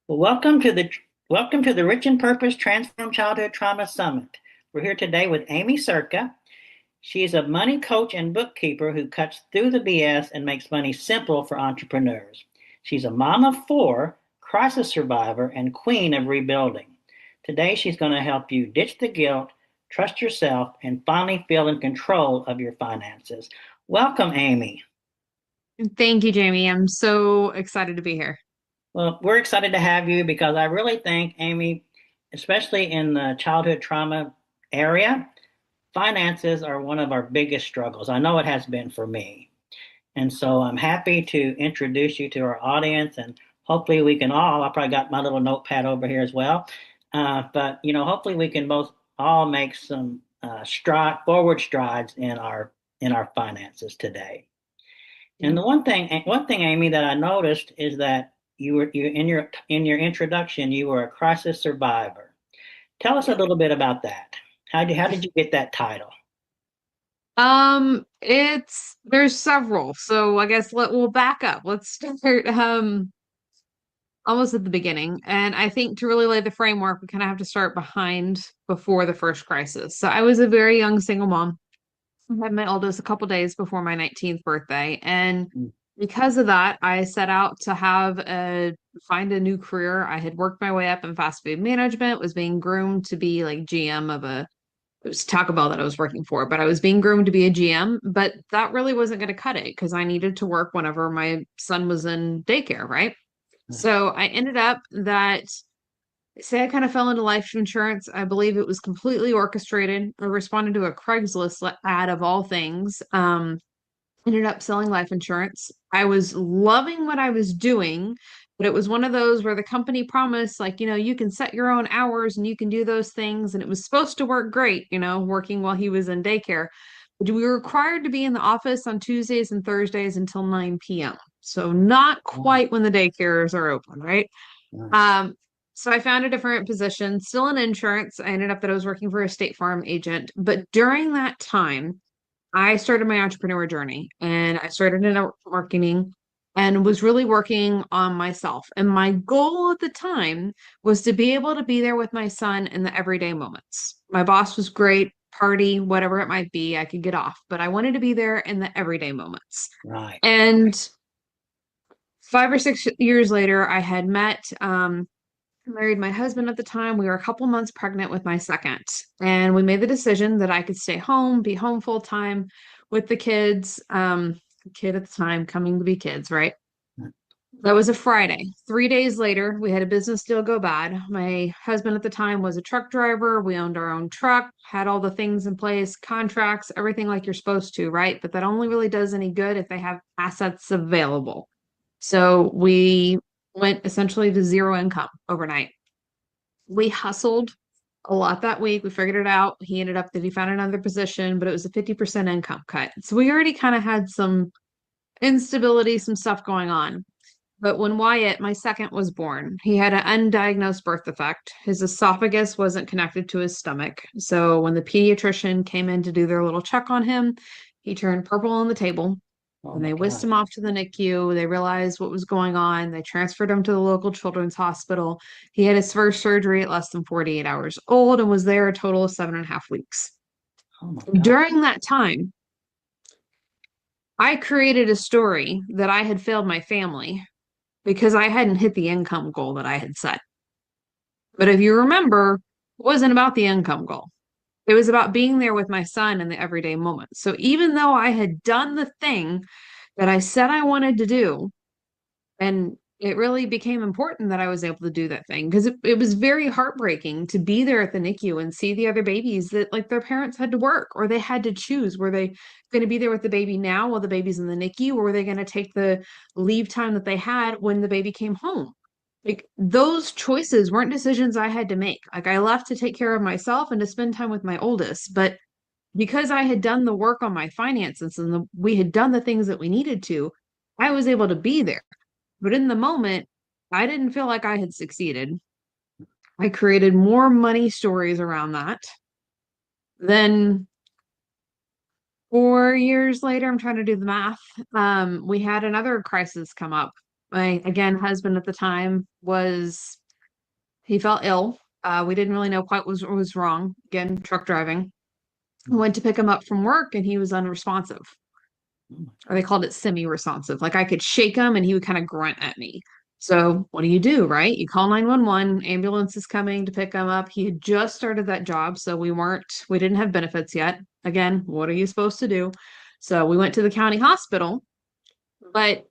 Well, welcome to the Rich in Purpose Transform Childhood Trauma Summit. We're here today with Aimee Cerka. She's a money coach and bookkeeper who cuts through the BS and makes money simple for entrepreneurs. She's a mom of four, crisis survivor, and queen of rebuilding. Today, she's going to help you ditch the guilt, trust yourself, and finally feel in control of your finances. Welcome, Aimee. Thank you, Jamie. I'm so excited to be here. Well, we're excited to have you because I really think, Aimee, especially in the childhood trauma area, finances are one of our biggest struggles. I know it has been for me. And so I'm happy to introduce you to our audience, and hopefully we can I probably got my little notepad over here as well. But hopefully we can both all make some forward strides in our finances today. And Yeah. one thing, Aimee, that I noticed is that you in your introduction, you were a crisis survivor. Tell us a little bit about that. How did you get that title? There's several. So I guess we'll back up. Let's start almost at the beginning. And I think to really lay the framework, we kind of have to start before the first crisis. So I was a very young single mom. I had my oldest a couple days before my 19th birthday. And Mm. because of that, I set out to find a new career. I had worked my way up in fast food management, was being groomed to be like GM of it was Taco Bell that I was working for, but I was being groomed to be a GM, but that really wasn't going to cut it because I needed to work whenever my son was in daycare, right? So I ended up that say I kind of fell into life insurance. I believe it was completely orchestrated. I responded to a Craigslist ad of all things. Ended up selling life insurance. I was loving what I was doing, but it was one of those where the company promised, like, you can set your own hours and you can do those things. And it was supposed to work great, working while he was in daycare. But we were required to be in the office on Tuesdays and Thursdays until 9 p.m. So not Wow. quite when the daycares are open, right? Right. Um, so I found a different position, still in insurance. I ended up that I was working for a State Farm agent. But during that time, I started my entrepreneur journey and I started in marketing and was really working on myself. And my goal at the time was to be able to be there with my son in the everyday moments. My boss was great, party, whatever it might be, I could get off, but I wanted to be there in the everyday moments. Right. And 5 or 6 years later, I had married my husband at the time. We were a couple months pregnant with my second, and we made the decision that I could stay home, be home full time with the kids. Kid at the time coming to be kids, right? That was a Friday. 3 days later, we had a business deal go bad. My husband at the time was a truck driver. We owned our own truck, had all the things in place, contracts, everything like you're supposed to, right? But that only really does any good if they have assets available. So we went essentially to zero income overnight. We hustled a lot that week. We figured it out. He ended up that he found another position, but it was a 50% income cut. So we already kind of had some instability, some stuff going on. But when Wyatt, my second, was born, he had an undiagnosed birth defect. His esophagus wasn't connected to his stomach. So when the pediatrician came in to do their little check on him, he turned purple on the table. Oh And my they whisked God. him off to the NICU. They realized what was going on. They transferred him to the local children's hospital. He had his first surgery at less than 48 hours old and was there a total of 7.5 weeks. Oh my God. During that time, I created a story that I had failed my family because I hadn't hit the income goal that I had set. But if you remember, it wasn't about the income goal. It was about being there with my son in the everyday moments. So even though I had done the thing that I said I wanted to do, and it really became important that I was able to do that thing because it was very heartbreaking to be there at the NICU and see the other babies that like their parents had to work or they had to choose. Were they going to be there with the baby now while the baby's in the NICU, or were they going to take the leave time that they had when the baby came home? Like those choices weren't decisions I had to make. Like I left to take care of myself and to spend time with my oldest, but because I had done the work on my finances and we had done the things that we needed to, I was able to be there. But in the moment, I didn't feel like I had succeeded. I created more money stories around that. Then 4 years later, I'm trying to do the math. We had another crisis come up. My again husband at the time was He felt ill. We didn't really know quite what was wrong. Again, truck driving. I went to pick him up from work and he was unresponsive, or they called it semi-responsive. Like I could shake him and he would kind of grunt at me. So what do, right? You call 911, ambulance is coming to pick him up. He had just started that job, so we didn't have benefits yet. Again, what are you supposed to do? So we went to the county hospital, but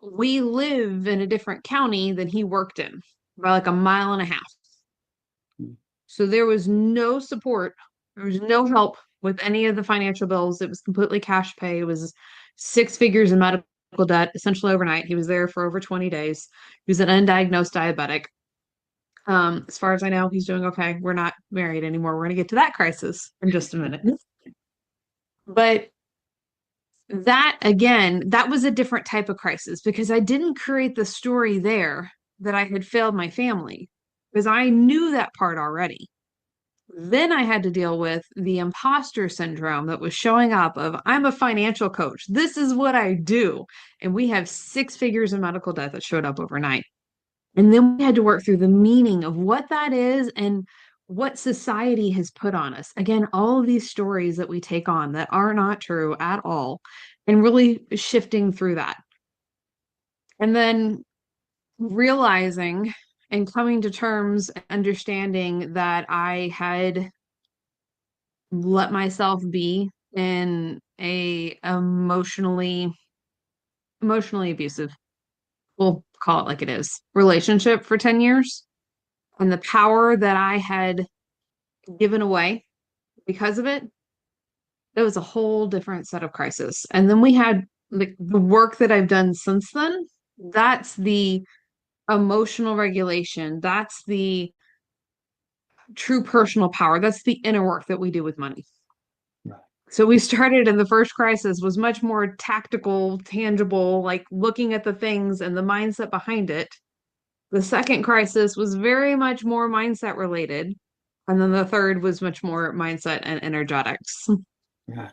we live in a different county than he worked in by like a mile and a half. So there was no support. There was no help with any of the financial bills. It was completely cash pay. It was six figures in medical debt, essentially overnight. He was there for over 20 days. He was an undiagnosed diabetic. As far as I know, he's doing okay. We're not married anymore. We're going to get to that crisis in just a minute. But that, again, that was a different type of crisis because I didn't create the story there that I had failed my family because I knew that part already. Then I had to deal with the imposter syndrome that was showing up of I'm a financial coach. This is what I do. And we have six figures in medical debt that showed up overnight. And then we had to work through the meaning of what that is and what society has put on us. Again, all of these stories that we take on that are not true at all, and really shifting through that. And then realizing and coming to terms, understanding that I had let myself be in a emotionally abusive, we'll call it like it is, relationship for 10 years. And the power that I had given away because of it, it was a whole different set of crisis. And then we had like the work that I've done since then. That's the emotional regulation. That's the true personal power. That's the inner work that we do with money. Right. So we started in the first crisis was much more tactical, tangible, like looking at the things and the mindset behind it. The second crisis was very much more mindset related. And then the third was much more mindset and energetics. Right.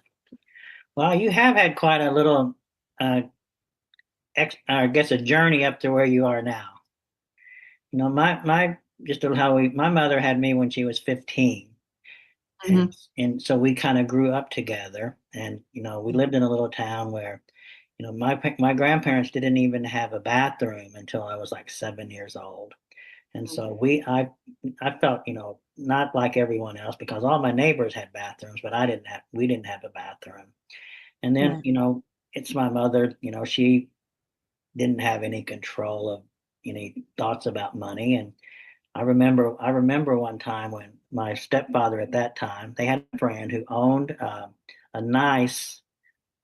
Well, you have had quite a little, uh, I guess, a journey up to where you are now. Just how my mother had me when she was 15. Mhm. And so we kind of grew up together. And, we lived in a little town where, my grandparents didn't even have a bathroom until I was like 7 years old. And so I felt, not like everyone else because all my neighbors had bathrooms, but we didn't have a bathroom. And then, Right. it's my mother, she didn't have any control of any thoughts about money. And I remember one time when my stepfather at that time, they had a friend who owned a nice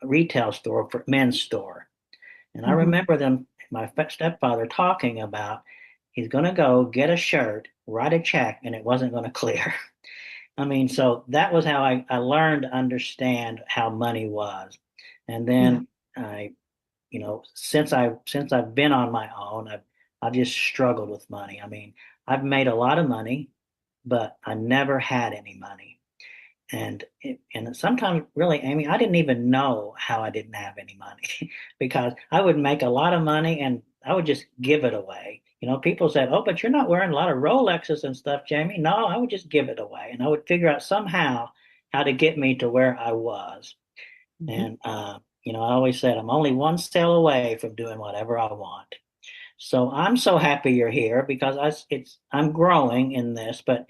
retail store for men's store. And I Mhm. remember my stepfather talking about he's going to go get a shirt, write a check, and it wasn't going to clear. I mean, so that was how I learned to understand how money was. And Yeah. then since I've been on my own, I've just struggled with money. I mean, I've made a lot of money, but I never had any money. And sometimes really, Amy, I didn't even know how I didn't have any money because I would make a lot of money and I would just give it away. People said, "Oh, but you're not wearing a lot of Rolexes and stuff, Jamie." No, I would just give it away, and I would figure out somehow how to get me to where I was. Mhm. And I always said I'm only one sale away from doing whatever I want. So I'm so happy you're here because I'm growing in this, but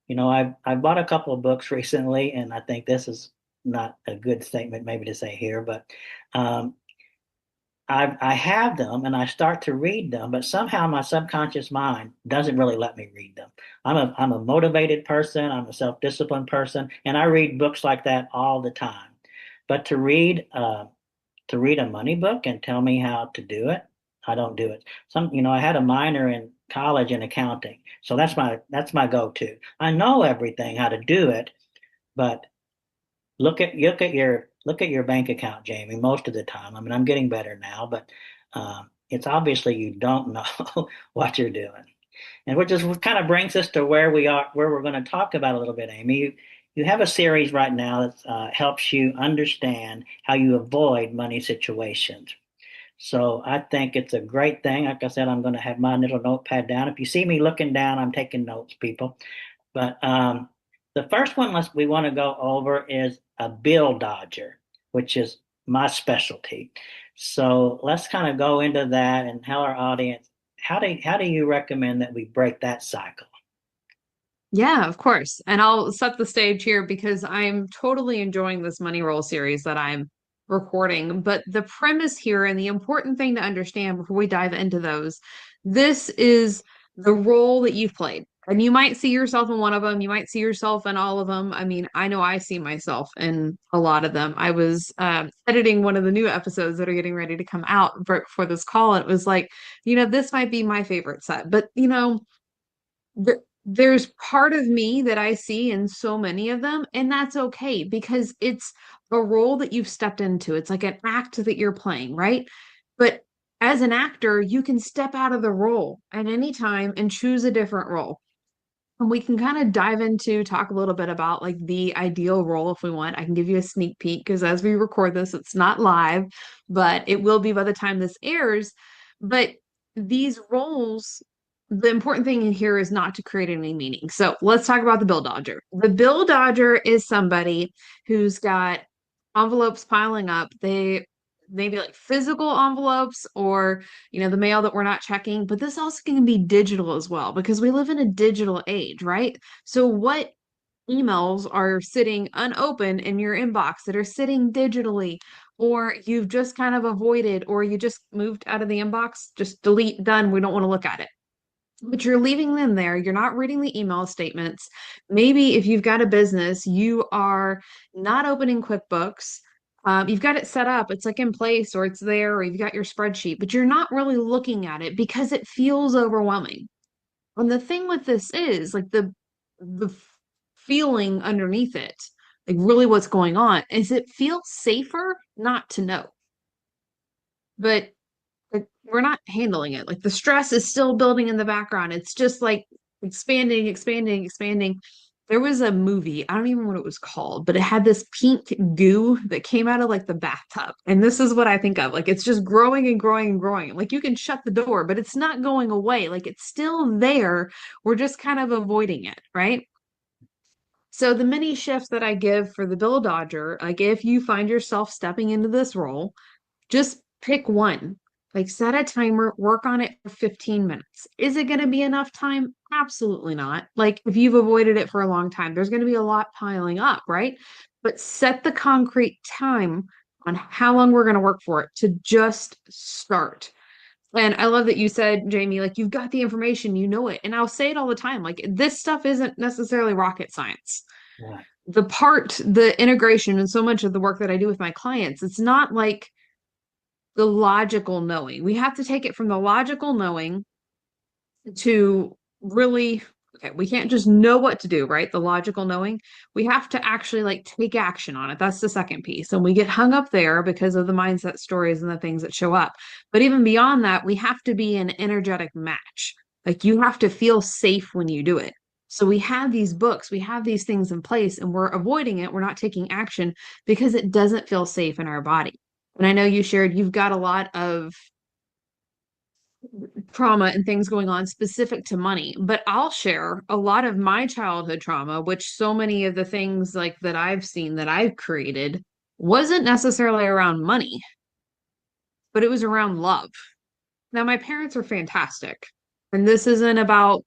I've bought a couple of books recently, and I think this is not a good statement maybe to say here, but um, I have them and I start to read them, but somehow my subconscious mind doesn't really let me read them. I'm a motivated person, I'm a self-disciplined person, and I read books like that all the time. But to read a money book and tell me how to do it, I don't do it. I had a minor in college in accounting, so that's my go-to. I know everything how to do it, but look at your bank account, Jamie. Most of the time, I mean, I'm getting better now, but it's obviously you don't know what you're doing, and which kind of brings us to where we are, where we're going to talk about a little bit, Amy. You have a series right now that helps you understand how you avoid money situations. So I think it's a great thing. Like I said, I'm going to have my little notepad down. If you see me looking down, I'm taking notes, people. But the first one we want to go over is a bill dodger, which is my specialty. So let's kind of go into that and tell our audience how do you recommend that we break that cycle? Yeah, of course. And I'll set the stage here because I'm totally enjoying this Money Roll series that I'm recording. But the premise here and the important thing to understand before we dive into those, this is the role that you've played. And you might see yourself in one of them. You might see yourself in all of them. I mean, I know I see myself in a lot of them. I was editing one of the new episodes that are getting ready to come out for this call. And it was like, this might be my favorite set. But, there's part of me that I see in so many of them, and that's okay because it's a role that you've stepped into. It's like an act that you're playing, right? But as an actor, you can step out of the role at any time and choose a different role. And we can kind of dive into talk a little bit about like the ideal role if we want. I can give you a sneak peek because as we record this, it's not live, but it will be by the time this airs. But these roles, the important thing in here is not to create any meaning. So let's talk about the bill dodger. The bill dodger is somebody who's got envelopes piling up. They maybe like physical envelopes or the mail that we're not checking, but this also can be digital as well because we live in a digital age, right? So what emails are sitting unopened in your inbox that are sitting digitally, or you've just kind of avoided, or you just moved out of the inbox, just delete, done, we don't want to look at it. But you're leaving them there. You're not reading the email statements. Maybe if you've got a business, you are not opening QuickBooks. You've got it set up, it's like in place or it's there, or you've got your spreadsheet, but you're not really looking at it because it feels overwhelming. And the thing with this is like the feeling underneath it, like really what's going on, is it feels safer not to know. But like we're not handling it. Like the stress is still building in the background. It's just like expanding, expanding, expanding. There was a movie, I don't even know what it was called, but it had this pink goo that came out of like the bathtub. And this is what I think of. Like it's just growing and growing and growing. Like you can shut the door, but it's not going away. Like it's still there. We're just kind of avoiding it, right? So the mini shifts that I give for the bill dodger, like if you find yourself stepping into this role, just pick one. Like set a timer, work on it for 15 minutes. Is it going to be enough time? Absolutely not. Like if you've avoided it for a long time, there's going to be a lot piling up, right? But set the concrete time on how long we're going to work for it to just start. And I love that you said, Jamie, like you've got the information, you know it. And I'll say it all the time. Like this stuff isn't necessarily rocket science. Yeah. The integration and so much of the work that I do with my clients, it's not like the logical knowing. We have to take it from the logical knowing to really, okay, we can't just know what to do, right? The logical knowing. We have to actually like take action on it. That's the second piece. And we get hung up there because of the mindset stories and the things that show up. But even beyond that, we have to be an energetic match. Like you have to feel safe when you do it. So we have these books, we have these things in place, and we're avoiding it. We're not taking action because it doesn't feel safe in our body. And I know you shared you've got a lot of trauma and things going on specific to money, but I'll share a lot of my childhood trauma, which so many of the things like that I've seen that I've created wasn't necessarily around money, but it was around love. Now, my parents are fantastic, and this isn't about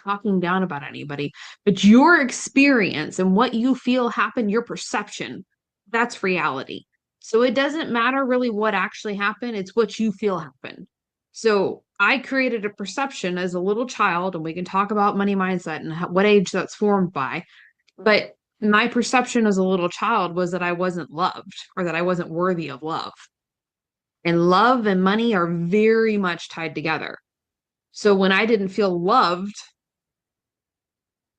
talking down about anybody, but your experience and what you feel happened, your perception, that's reality. So it doesn't matter really what actually happened, it's what you feel happened. So I created a perception as a little child, and we can talk about money mindset and what age that's formed by. But my perception as a little child was that I wasn't loved or that I wasn't worthy of love. And love and money are very much tied together. So when I didn't feel loved,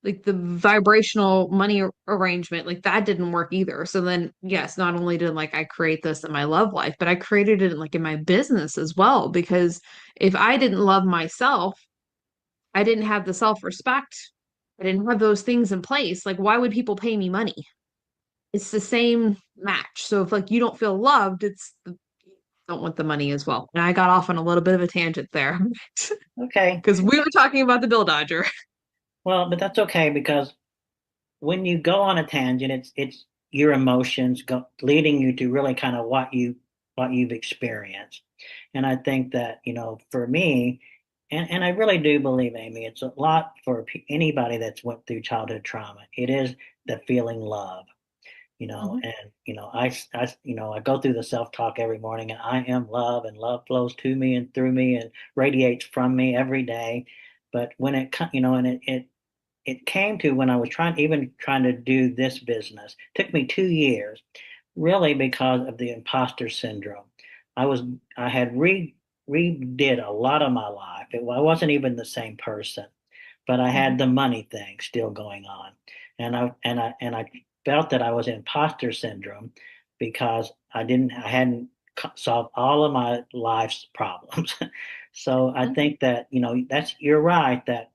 like the vibrational money arrangement, like that didn't work either. So then, yes, not only did like I create this in my love life, but I created it like in my business as well. Because if I didn't love myself, I didn't have the self-respect, I didn't have those things in place. Like, why would people pay me money? It's the same match. So if like you don't feel loved, it's the don't want the money as well. And I got off on a little bit of a tangent there Okay. because we were talking about the Bill Dodger. Well, but that's okay because when you go on a tangent, it's your emotions leading you to really kind of what you've experienced. And I think that, for me, and I really do believe, Aimee, it's a lot for anybody that's went through childhood trauma. It is the feeling love, Mhm. and I go through the self-talk every morning, and I am love, and love flows to me and through me and radiates from me every day. But when and it came to when I was trying to do this business. It took me 2 years, really because of the imposter syndrome. I was I had redid a lot of my life. I wasn't even the same person, but I had Mhm. the money thing still going on, and I felt that I was imposter syndrome because I hadn't solved all of my life's problems. So I Mhm. think that that's you're right that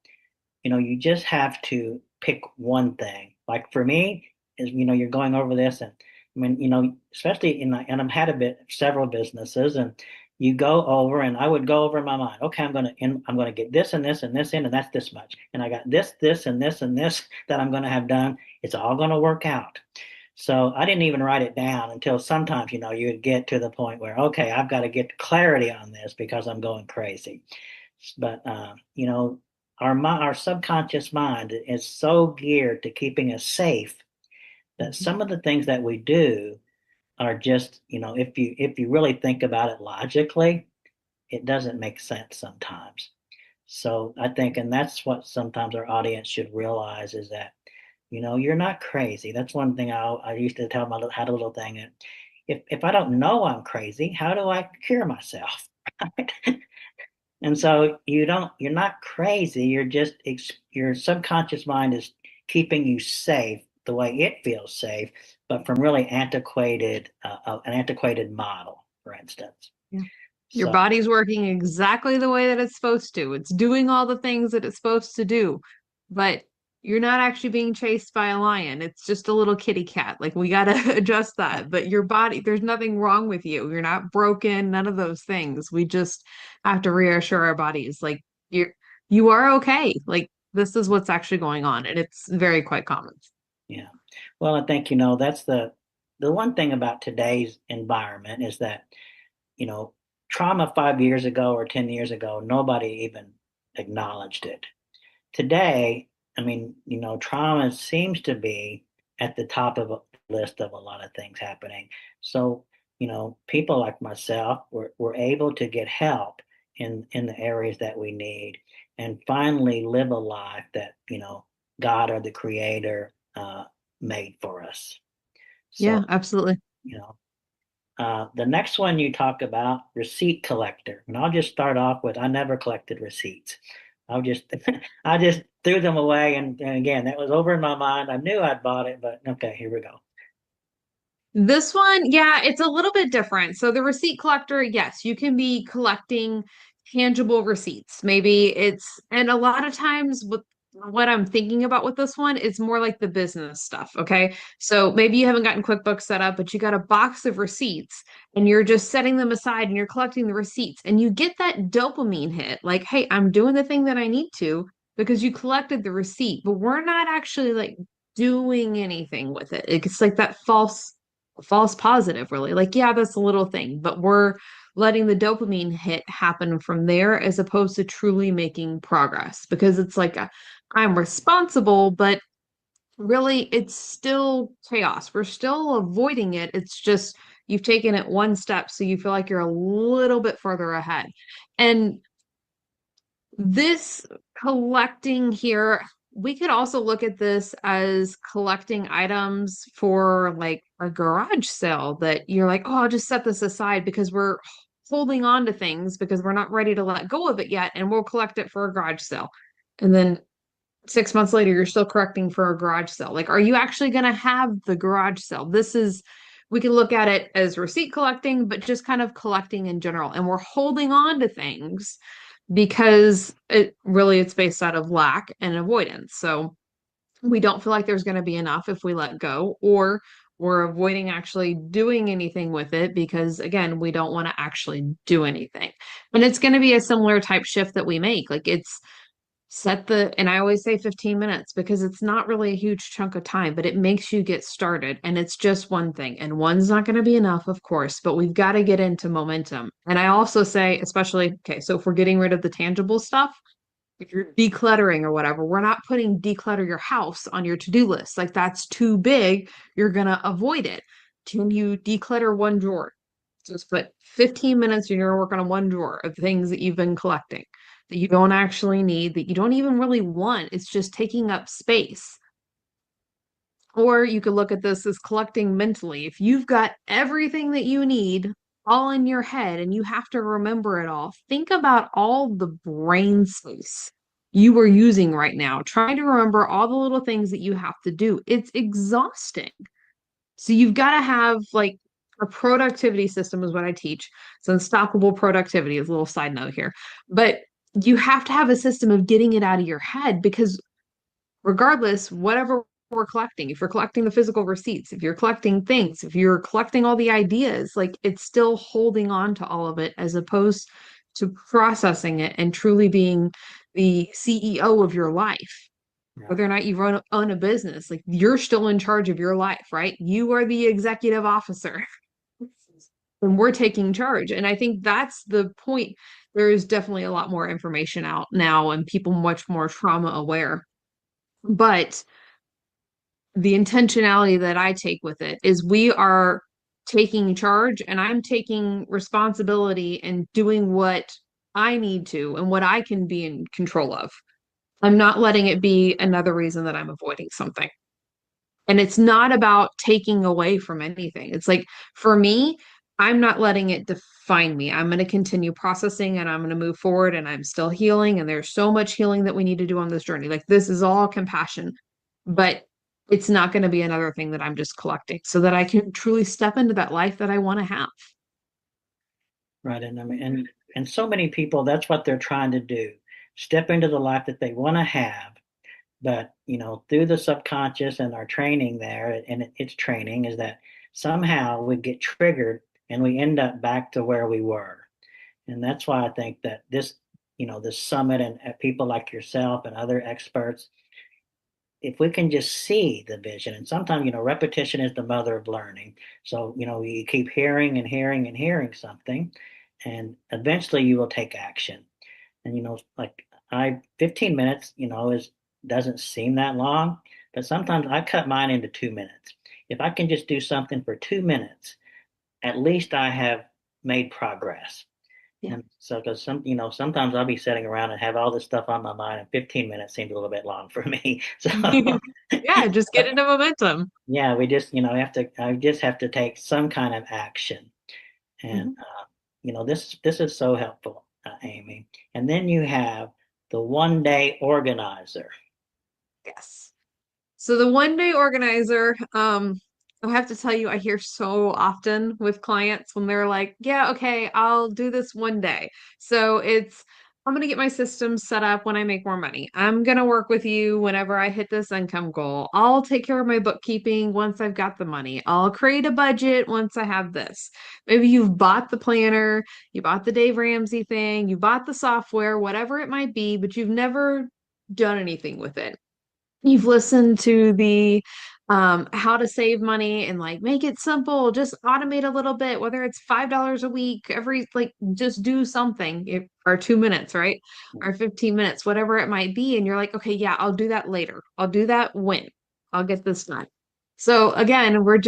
you just have to pick one thing. Like for me, is you're going over this, and I mean, especially and I've had several businesses, and you go over, and I would go over in my mind, okay, I'm gonna get this and this and this in, and that's this much, and I got this and this and this that I'm gonna have done. It's all gonna work out. So I didn't even write it down until sometimes, you'd get to the point where, okay, I've got to get clarity on this because I'm going crazy. But our subconscious mind is so geared to keeping us safe that Mhm. some of the things that we do are just, if you really think about it logically, it doesn't make sense sometimes. So I think, and that's what sometimes our audience should realize is that, you're not crazy. That's one thing I used to tell had a little thing. If I don't know I'm crazy, how do I cure myself? And so you're not crazy. Your subconscious mind is keeping you safe the way it feels safe, but from really an antiquated model, for instance. Yeah. Your So body's working exactly the way that it's supposed to. It's doing all the things that it's supposed to do, but you're not actually being chased by a lion. It's just a little kitty cat. Like we got to adjust that. But your body, there's nothing wrong with you. You're not broken, none of those things. We just have to reassure our bodies like you are okay. Like this is what's actually going on, and it's very quite common. yeah. Well, I think, that's the one thing about today's environment is that, you know, trauma 5 years ago or 10 years ago, nobody even acknowledged it. Today, I mean, trauma seems to be at the top of a list of a lot of things happening. So, people like myself were able to get help in the areas that we need and finally live a life that, God or the creator made for us. So, Yeah, absolutely. you know, the next one you talk about, receipt collector. And I'll just start off with I never collected receipts. I'll just I just threw them away and again that was over in my mind. I knew I'd bought it, but okay, here we go. This one, yeah, it's a little bit different. So the receipt collector, yes, you can be collecting tangible receipts. Maybe and a lot of times with what I'm thinking about with this one is more like the business stuff. Okay. So maybe you haven't gotten QuickBooks set up, but you got a box of receipts and you're just setting them aside and you're collecting the receipts and you get that dopamine hit like, hey, I'm doing the thing that I need to because you collected the receipt, but we're not actually like doing anything with it. It's like that false positive, really. Like, yeah, that's a little thing, but we're letting the dopamine hit happen from there as opposed to truly making progress because it's like I'm responsible, but really it's still chaos. We're still avoiding it. It's just you've taken it one step, so you feel like you're a little bit further ahead. And this collecting here, we could also look at this as collecting items for like a garage sale that you're like, oh, I'll just set this aside because we're holding on to things because we're not ready to let go of it yet, and we'll collect it for a garage sale. And then 6 months later, you're still correcting for a garage sale. Like, are you actually going to have the garage sale? We can look at it as receipt collecting, but just kind of collecting in general. And we're holding on to things because it's based out of lack and avoidance. So we don't feel like there's going to be enough if we let go, or We're avoiding actually doing anything with it because, again, we don't want to actually do anything. And it's going to be a similar type shift that we make. Like it's and I always say 15 minutes because it's not really a huge chunk of time, but it makes you get started. And it's just one thing. And one's not going to be enough, of course, but we've got to get into momentum. And I also say, especially, okay, so if we're getting rid of the tangible stuff, if you're decluttering or whatever, we're not putting declutter your house on your to-do list. Like that's too big. You're going to avoid it. Can you declutter one drawer? Just put 15 minutes and you're going to work on one drawer of things that you've been collecting that you don't actually need, that you don't even really want. It's just taking up space. Or you could look at this as collecting mentally. If you've got everything that you need all in your head and you have to remember it all, think about all the brain space you are using right now, trying to remember all the little things that you have to do. It's exhausting. So you've got to have like a productivity system is what I teach. So unstoppable productivity is a little side note here. But you have to have a system of getting it out of your head because regardless, whatever we're collecting, if you're collecting the physical receipts, if you're collecting things, if you're collecting all the ideas, like it's still holding on to all of it as opposed to processing it and truly being the CEO of your life. Right. Whether or not you own a business, like you're still in charge of your life, right? You are the executive officer and we're taking charge. And I think that's the point. There is definitely a lot more information out now and people much more trauma aware. But the intentionality that I take with it is we are taking charge and I'm taking responsibility and doing what I need to and what I can be in control of. I'm not letting it be another reason that I'm avoiding something. And it's not about taking away from anything. It's like for me, I'm not letting it define me. I'm going to continue processing and I'm going to move forward and I'm still healing. And there's so much healing that we need to do on this journey. Like this is all compassion, but it's not going to be another thing that I'm just collecting so that I can truly step into that life that I want to have. Right. And I mean, and so many people, that's what they're trying to do. Step into the life that they want to have. But, through the subconscious and our training there, and it's training, is that somehow we get triggered and we end up back to where we were. And that's why I think that this summit and people like yourself and other experts, if we can just see the vision, and sometimes, repetition is the mother of learning. So, you keep hearing and hearing and hearing something, and eventually you will take action. And, like 15 minutes, is doesn't seem that long, but sometimes I cut mine into 2 minutes. If I can just do something for 2 minutes, at least I have made progress. Yeah. And so, because sometimes I'll be sitting around and have all this stuff on my mind, and 15 minutes seems a little bit long for me. So, Yeah, just get into momentum. yeah, we just, I just have to take some kind of action. And, Mhm. this is so helpful, Aimee. And then you have the 1 day organizer. Yes. So the 1 day organizer, I have to tell you, I hear so often with clients when they're like, yeah, okay, I'll do this 1 day. So I'm going to get my system set up when I make more money. I'm going to work with you whenever I hit this income goal. I'll take care of my bookkeeping once I've got the money. I'll create a budget once I have this. Maybe you've bought the planner, you bought the Dave Ramsey thing, you bought the software, whatever it might be, but you've never done anything with it. You've listened to the how to save money and like make it simple, just automate a little bit, whether it's $5 a week, every like just do something or 2 minutes, right? Or 15 minutes, whatever it might be. And you're like, okay, yeah, I'll do that later. I'll do that when I'll get this done. So again, we're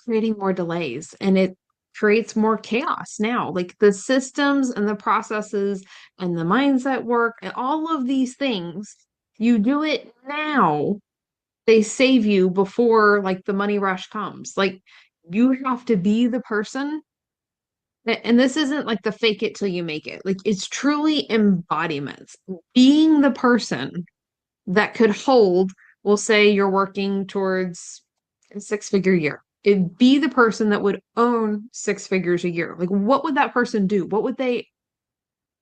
creating more delays and it creates more chaos now. Like the systems and the processes and the mindset work and all of these things, you do it now, they save you before like the money rush comes. Like you have to be the person and this isn't like the fake it till you make it. Like it's truly embodiments. Being the person that could hold, we'll say you're working towards a 6 figure year. It'd be the person that would own 6 figures a year. Like what would that person do?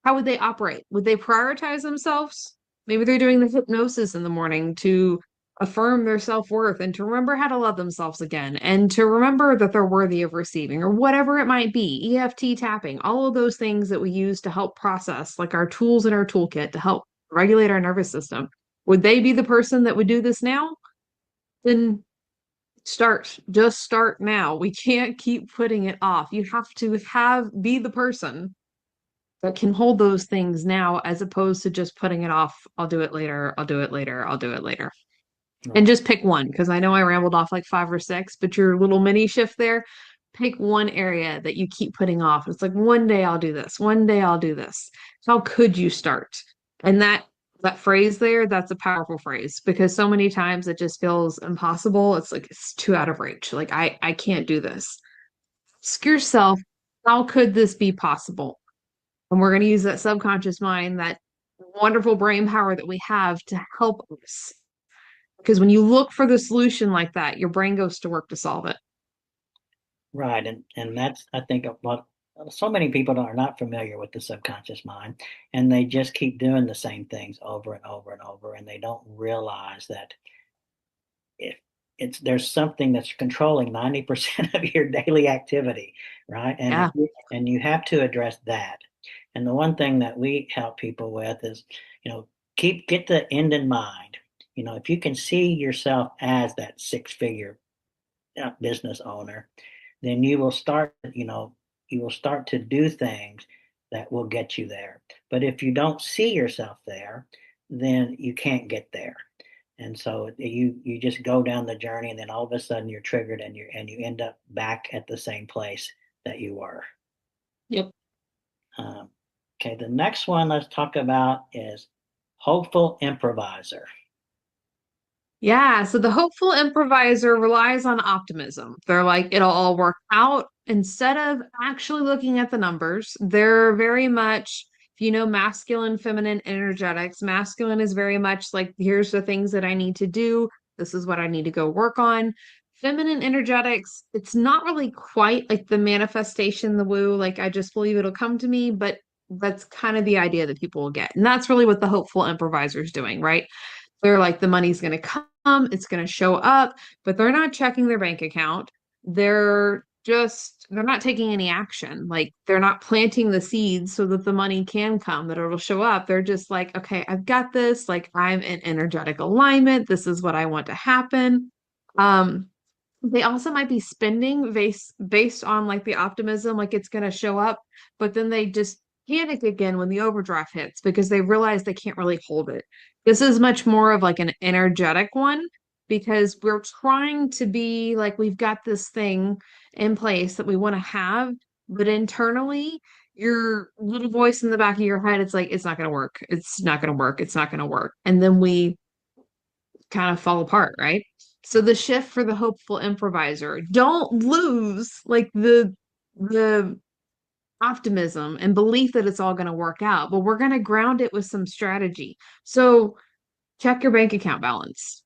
How would they operate? Would they prioritize themselves? Maybe they're doing the hypnosis in the morning to affirm their self-worth and to remember how to love themselves again and to remember that they're worthy of receiving or whatever it might be, EFT tapping, all of those things that we use to help process, like our tools in our toolkit to help regulate our nervous system. Would they be the person that would do this now? Then just start now. We can't keep putting it off. You have to be the person that can hold those things now as opposed to just putting it off. I'll do it later. I'll do it later. I'll do it later. And Right. just pick one because I know I rambled off like five or six, but your little mini shift there, pick one area that you keep putting off. It's like one day I'll do this. One day I'll do this. How could you start? And that phrase there, that's a powerful phrase because so many times it just feels impossible. It's like it's too out of reach. Like I can't do this. Ask yourself, how could this be possible? And we're going to use that subconscious mind, that wonderful brain power that we have to help us. Because when you look for the solution like that, your brain goes to work to solve it. Right. And that's, I think, what so many people are not familiar with the subconscious mind, and they just keep doing the same things over and over and over, and they don't realize that if it's there's something that's controlling 90% of your daily activity, right? And if Yeah. you have to address that. And the one thing that we help people with is, get the end in mind. If you can see yourself as that six-figure business owner, then you will start to do things that will get you there. But if you don't see yourself there, then you can't get there. And so you just go down the journey, and then all of a sudden you're triggered, and you end up back at the same place that you were. Yep. Um, okay, the next one let's talk about is hopeful improviser. Yeah, so the hopeful improviser relies on optimism. They're like, it'll all work out. Instead of actually looking at the numbers, they're very much, if you know masculine, feminine energetics, masculine is very much like, here's the things that I need to do. This is what I need to go work on. Feminine energetics, it's not really quite like the manifestation, the woo, like I just believe it'll come to me, but that's kind of the idea that people will get. And that's really what the hopeful improviser is doing, right? They're like, the money's going to come, it's going to show up, but they're not checking their bank account. They're not taking any action. Like, they're not planting the seeds so that the money can come, that it'll show up. They're just like, okay, I've got this. Like, I'm in energetic alignment. This is what I want to happen. Um, they also might be spending based on like the optimism, like it's going to show up, but then they just panic again when the overdraft hits because they realize they can't really hold it. This is much more of like an energetic one because we're trying to be like we've got this thing in place that we want to have, but internally, your little voice in the back of your head, it's like, it's not going to work. It's not going to work. It's not going to work. And then we kind of fall apart, right? So the shift for the hopeful improviser, don't lose like the optimism and belief that it's all going to work out, but we're going to ground it with some strategy. So check your bank account balance.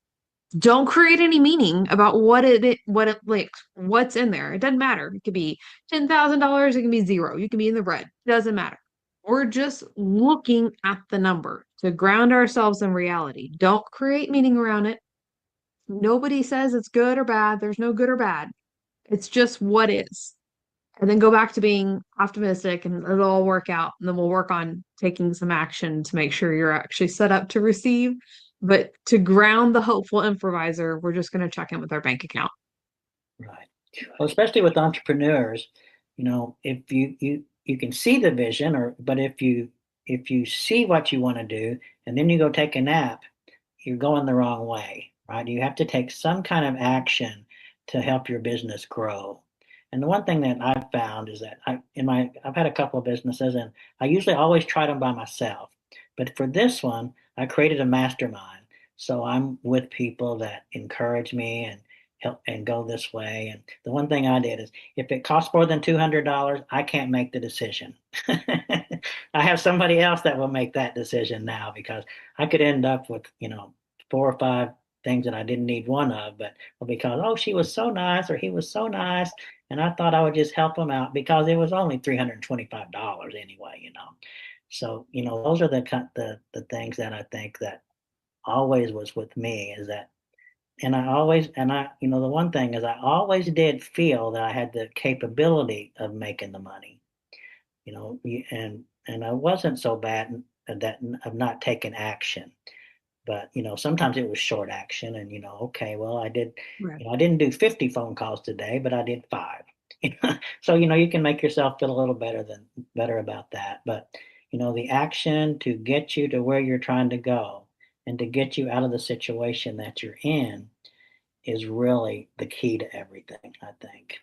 Don't create any meaning about what it like what's in there. It doesn't matter. It could be $10,000, it can be zero. You can be in the red. It doesn't matter. We're just looking at the number to ground ourselves in reality. Don't create meaning around it. Nobody says it's good or bad. There's no good or bad. It's just what is. And then go back to being optimistic and it'll all work out. And then we'll work on taking some action to make sure you're actually set up to receive. But to ground the hopeful improviser, we're just going to check in with our bank account. Right. Well, especially with entrepreneurs, if you can see the vision, but if you see what you want to do and then you go take a nap, you're going the wrong way, right? You have to take some kind of action to help your business grow. And the one thing that I've found is that I've had a couple of businesses, and I usually always try them by myself. But for this one, I created a mastermind. So I'm with people that encourage me and help and go this way. And the one thing I did is if it costs more than $200, I can't make the decision. I have somebody else that will make that decision now because I could end up with, four or five things that I didn't need one of, but because, oh, she was so nice or he was so nice, and I thought I would just help them out because it was only $325 anyway. So, those are the things that I think that always was with me is that and I always, and I, the one thing is I always did feel that I had the capability of making the money, and I wasn't so bad that of not taking action. But, sometimes it was short action and, okay, well, Right. I didn't do 50 phone calls today, but I did five. So, you can make yourself feel a little better about that. But, the action to get you to where you're trying to go and to get you out of the situation that you're in is really the key to everything, I think.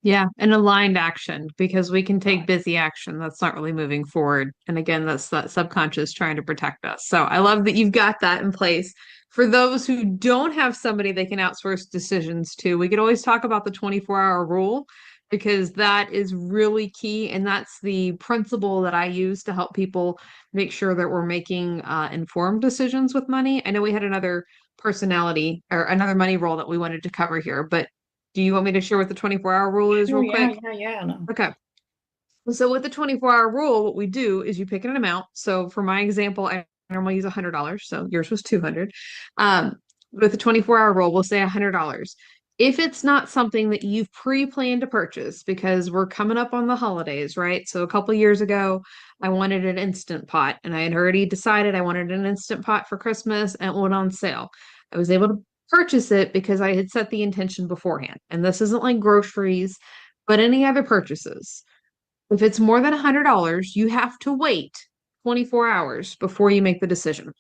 Yeah, an aligned action because we can take Right. busy action that's not really moving forward. And again, that's that subconscious trying to protect us. So I love that you've got that in place. For those who don't have somebody they can outsource decisions to, we could always talk about the 24-hour rule because that is really key. And that's the principle that I use to help people make sure that we're making informed decisions with money. I know we had another personality or another money role that we wanted to cover here, but do you want me to share what the 24-hour rule is Sure. real Yeah. quick? Yeah. Yeah. No. Okay. So with the 24-hour rule, what we do is you pick an amount. So for my example, I normally use $100. So yours was 200. With the 24-hour rule, we'll say $100. If it's not something that you've pre-planned to purchase, because we're coming up on the holidays, right? So a couple years ago, I wanted an Instant Pot, and I had already decided I wanted an Instant Pot for Christmas, and it went on sale. I was able to purchase it because I had set the intention beforehand. And this isn't like groceries, but any other purchases. If it's more than $100, you have to wait 24 hours before you make the decision.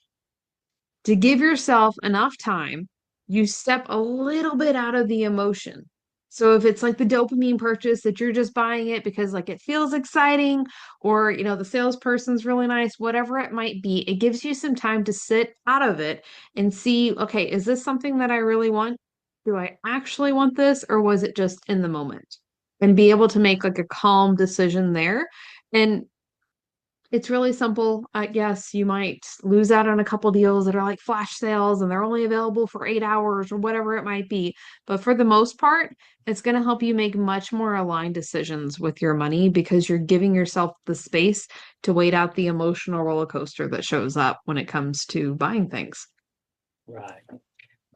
To give yourself enough time, you step a little bit out of the emotion. So if it's like the dopamine purchase that you're just buying it because like it feels exciting or the salesperson's really nice, whatever it might be, it gives you some time to sit out of it and see, okay, is this something that I really want? Do I actually want this or was it just in the moment? And be able to make like a calm decision there. And it's really simple. Yes, you might lose out on a couple deals that are like flash sales and they're only available for 8 hours or whatever it might be. But for the most part, it's going to help you make much more aligned decisions with your money because you're giving yourself the space to wait out the emotional roller coaster that shows up when it comes to buying things. Right.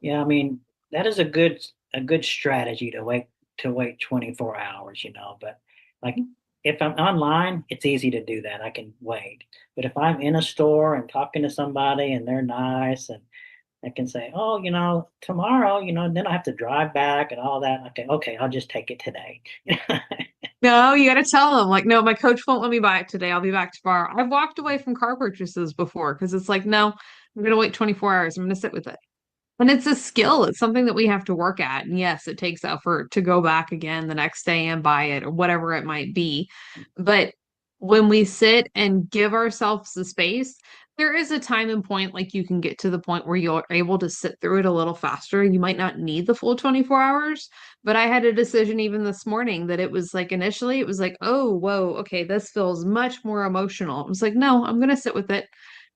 Yeah, I mean, that is a good strategy to wait 24 hours, but like if I'm online, it's easy to do that. I can wait. But if I'm in a store and talking to somebody and they're nice and I can say, "Oh, tomorrow, then I have to drive back and all that." Okay, okay, I'll just take it today. No, you got to tell them, like, no, my coach won't let me buy it today. I'll be back tomorrow. I've walked away from car purchases before because it's like, no, I'm going to wait 24 hours. I'm going to sit with it. And it's a skill. It's something that we have to work at. And yes, it takes effort to go back again the next day and buy it or whatever it might be. But when we sit and give ourselves the space, there is a time and point like you can get to the point where you're able to sit through it a little faster. You might not need the full 24 hours, but I had a decision even this morning that it was like initially it was like, oh, whoa, okay, this feels much more emotional. I was like, no, I'm going to sit with it,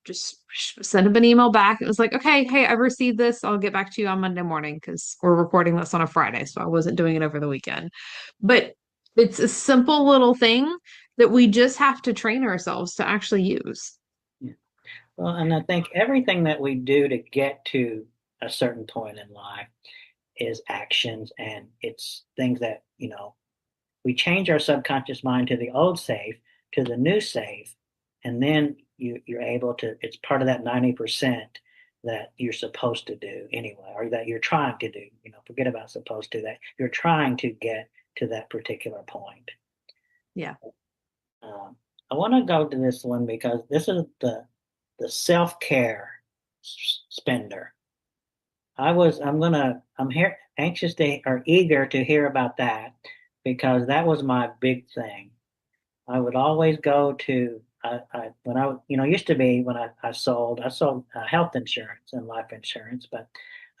just send him an email back. It was like, okay, hey, I've received this. I'll get back to you on Monday morning because we're recording this on a Friday. So I wasn't doing it over the weekend. But it's a simple little thing that we just have to train ourselves to actually use. Yeah. Well, and I think everything that we do to get to a certain point in life is actions and it's things that, we change our subconscious mind to the old safe to the new safe, and then you're able to, it's part of that 90% that you're supposed to do anyway, or that you're trying to do, forget about supposed to, that you're trying to get to that particular point. Yeah. Um, I want to go to this one because this is the self-care spender. I'm here anxious to or eager to hear about that because that was my big thing. I would always go to when I used to be when I sold health insurance and life insurance, but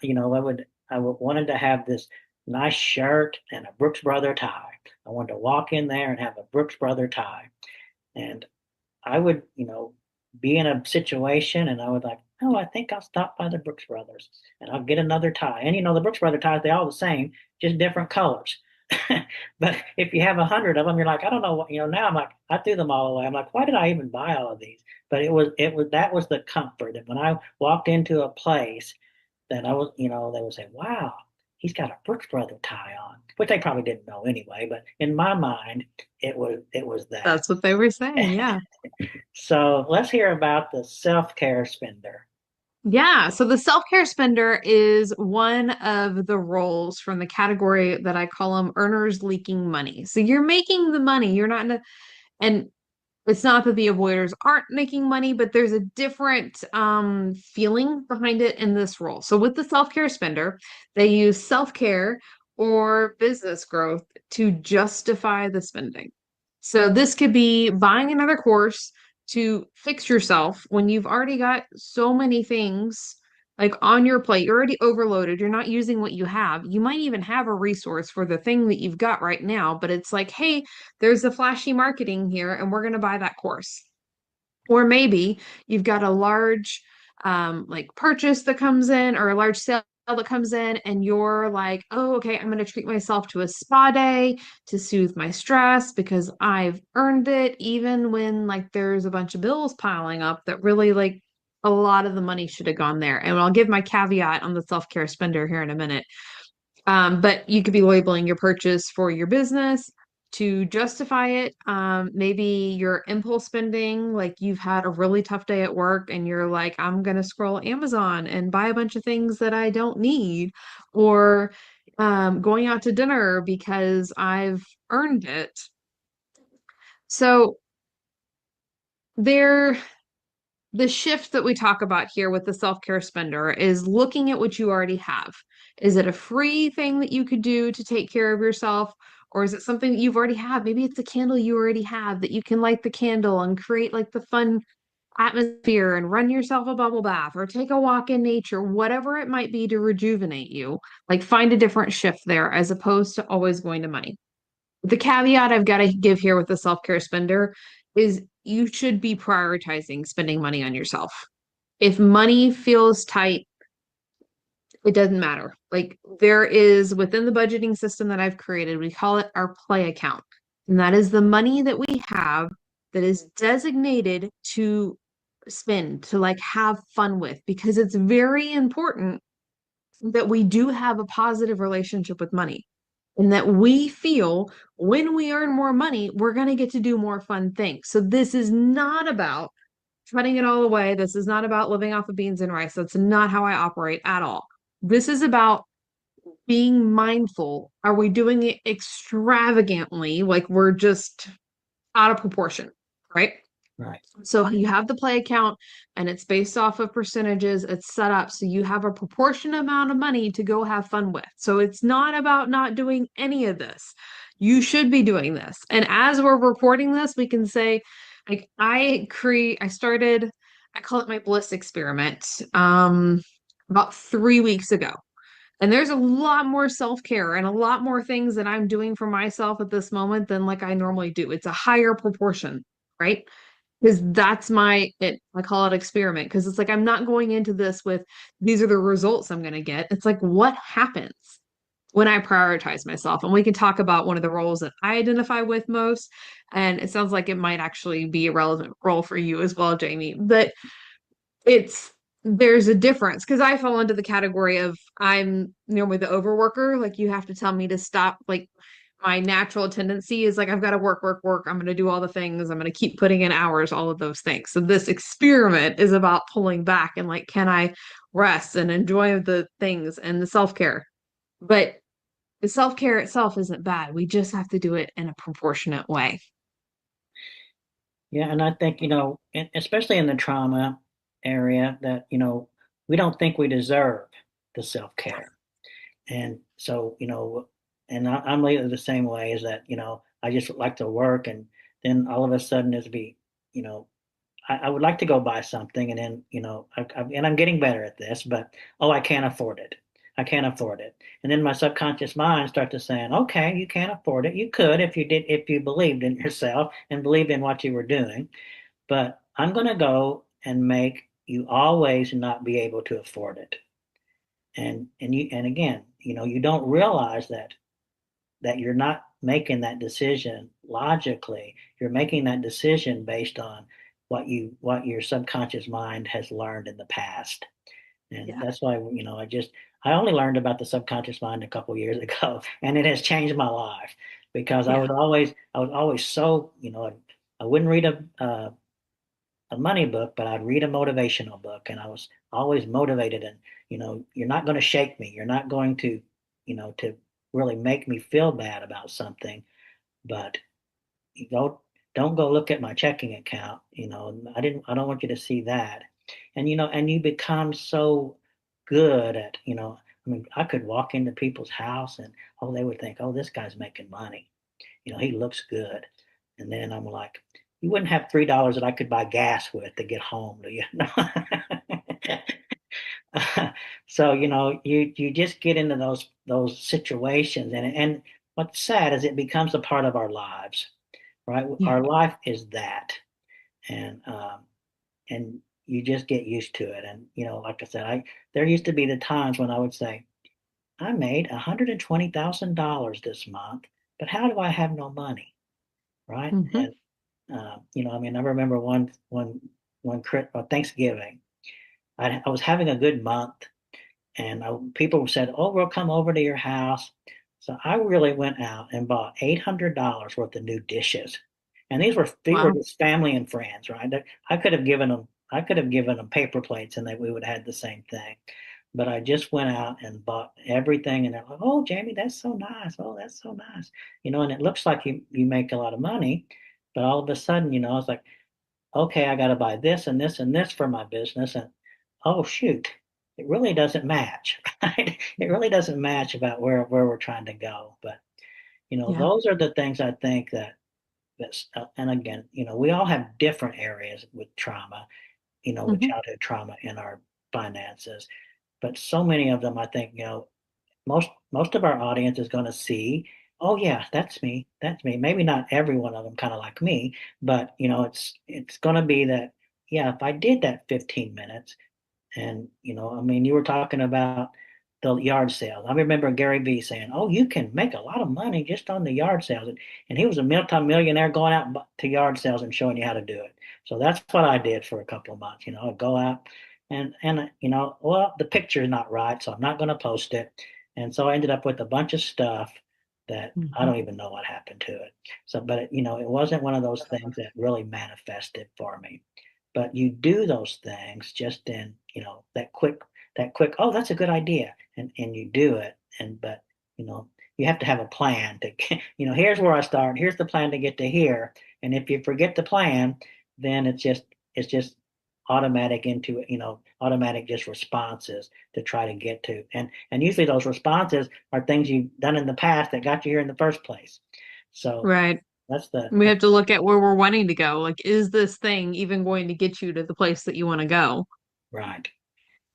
I would wanted to have this nice shirt and a Brooks Brother tie. I wanted to walk in there and have a Brooks Brother tie, and I would, be in a situation and I would like, oh, I think I'll stop by the Brooks Brothers and I'll get another tie. And the Brooks Brother ties, they all the same, just different colors. But if you have 100 of them, you're like, I don't know what, now I'm like, I threw them all away. I'm like, why did I even buy all of these? But that was the comfort that when I walked into a place that I was, they would say, wow, he's got a Brooks Brother tie on, which they probably didn't know anyway. But in my mind, it was that. That's what they were saying. Yeah. So let's hear about the self-care spender. Yeah, so the self-care spender is one of the roles from the category that I call them earners leaking money. So you're making the money, you're not in a, and it's not that the avoiders aren't making money, but there's a different feeling behind it in this role. So with the self-care spender, they use self-care or business growth to justify the spending. So this could be buying another course to fix yourself when you've already got so many things like on your plate. You're already overloaded. You're not using what you have. You might even have a resource for the thing that you've got right now, but it's like, hey, there's a flashy marketing here and we're going to buy that course. Or maybe you've got a large like purchase that comes in or a large sale that comes in and you're like, oh, okay, I'm going to treat myself to a spa day to soothe my stress because I've earned it, even when like there's a bunch of bills piling up that really like a lot of the money should have gone there. And I'll give my caveat on the self-care spender here in a minute. But you could be labeling your purchase for your business to justify it. Maybe your impulse spending, like you've had a really tough day at work and you're like, I'm going to scroll Amazon and buy a bunch of things that I don't need, or going out to dinner because I've earned it. So there, the shift that we talk about here with the self-care spender is looking at what you already have. Is it a free thing that you could do to take care of yourself? Or is it something that you've already have? Maybe it's a candle you already have that you can light the candle and create like the fun atmosphere and run yourself a bubble bath or take a walk in nature, whatever it might be to rejuvenate you. Like find a different shift there as opposed to always going to money. The caveat I've got to give here with the self-care spender is you should be prioritizing spending money on yourself. If money feels tight, it doesn't matter. Like there is within the budgeting system that I've created, we call it our play account. And that is the money that we have that is designated to spend, to like have fun with, because it's very important that we do have a positive relationship with money and that we feel when we earn more money, we're going to get to do more fun things. So this is not about cutting it all away. This is not about living off of beans and rice. That's not how I operate at all. This is about being mindful. Are we doing it extravagantly? Like we're just out of proportion, right? Right. So you have the play account and it's based off of percentages. It's set up so you have a proportion amount of money to go have fun with. So it's not about not doing any of this. You should be doing this. And as we're recording this, we can say, like, I started, I call it my bliss experiment, about 3 weeks ago. And there's a lot more self-care and a lot more things that I'm doing for myself at this moment than like I normally do. It's a higher proportion, right? Because that's I call it experiment because it's like I'm not going into this with these are the results I'm going to get. It's like what happens when I prioritize myself. And we can talk about one of the roles that I identify with most. And it sounds like it might actually be a relevant role for you as well, Jamie. But it's there's a difference because I fall into the category of I'm normally the overworker. Like you have to tell me to stop. Like my natural tendency is like I've got to work, work, work. I'm going to do all the things. I'm going to keep putting in hours, all of those things. So this experiment is about pulling back and like, can I rest and enjoy the things and the self-care? But the self-care itself isn't bad. We just have to do it in a proportionate way. Yeah, and I think, especially in the trauma area, that, we don't think we deserve the self-care. And so, and I'm lately the same way is that, I just like to work and then all of a sudden it'd be, you know, I would like to go buy something and then, and I'm getting better at this, but oh, I can't afford it. I can't afford it. And then my subconscious mind starts to saying, okay, you can't afford it. You could if you believed in yourself and believed in what you were doing, but I'm going to go and make you always not be able to afford it. And again, you don't realize that you're not making that decision logically. You're making that decision based on what your subconscious mind has learned in the past. And Yeah. that's why, I only learned about the subconscious mind a couple years ago, and it has changed my life because Yeah. I was always so, I wouldn't read a money book, but I'd read a motivational book, and I was always motivated. And you're not going to shake me. You're not going to, to really make me feel bad about something. But you don't go look at my checking account. I don't want you to see that. And and you become so good at, I mean, I could walk into people's house and they would think, oh, this guy's making money. He looks good. And then I'm like, you wouldn't have $3 that I could buy gas with to get home, do you? So, you just get into those situations, and what's sad is it becomes a part of our lives, right? Yeah. Our life is that, and and you just get used to it. And like I said, I there used to be the times when I would say, I made $120,000 this month, but how do I have no money, right? Hmm. And I mean, I remember Thanksgiving, I was having a good month, and people said, "Oh, we'll come over to your house." So I really went out and bought $800 worth of new dishes, and these were Wow. just family and friends, right? I could have given them paper plates, and we would have had the same thing. But I just went out and bought everything, and they're like, "Oh, Jamie, that's so nice. Oh, that's so nice." And it looks like you make a lot of money, but all of a sudden, I was like, okay, I got to buy this and this and this for my business. And oh, shoot, it really doesn't match, right? It really doesn't match about where we're trying to go. But, Yeah. those are the things I think and again, we all have different areas with trauma, with Hmm. childhood trauma in our finances. But so many of them, I think, most of our audience is going to see, oh yeah, that's me. Maybe not every one of them kind of like me, but it's going to be that, yeah, if I did that 15 minutes. And, I mean, you were talking about the yard sales. I remember Gary Vee saying, oh, you can make a lot of money just on the yard sales. And he was a multi-millionaire going out to yard sales and showing you how to do it. So that's what I did for a couple of months. I'd go out and well, the picture is not right, so I'm not going to post it. And so I ended up with a bunch of stuff that I Hmm. don't even know what happened to it. So, but it wasn't one of those things that really manifested for me. But you do those things just in, that quick, oh, that's a good idea. And you do it. But, you know, you have to have a plan to, here's where I start. Here's the plan to get to here. And if you forget the plan, then it's just automatic just responses to try to get to. And usually those responses are things you've done in the past that got you here in the first place. So Right. that's the, We that's have to look at where we're wanting to go. Like, is this thing even going to get you to the place that you want to go? right.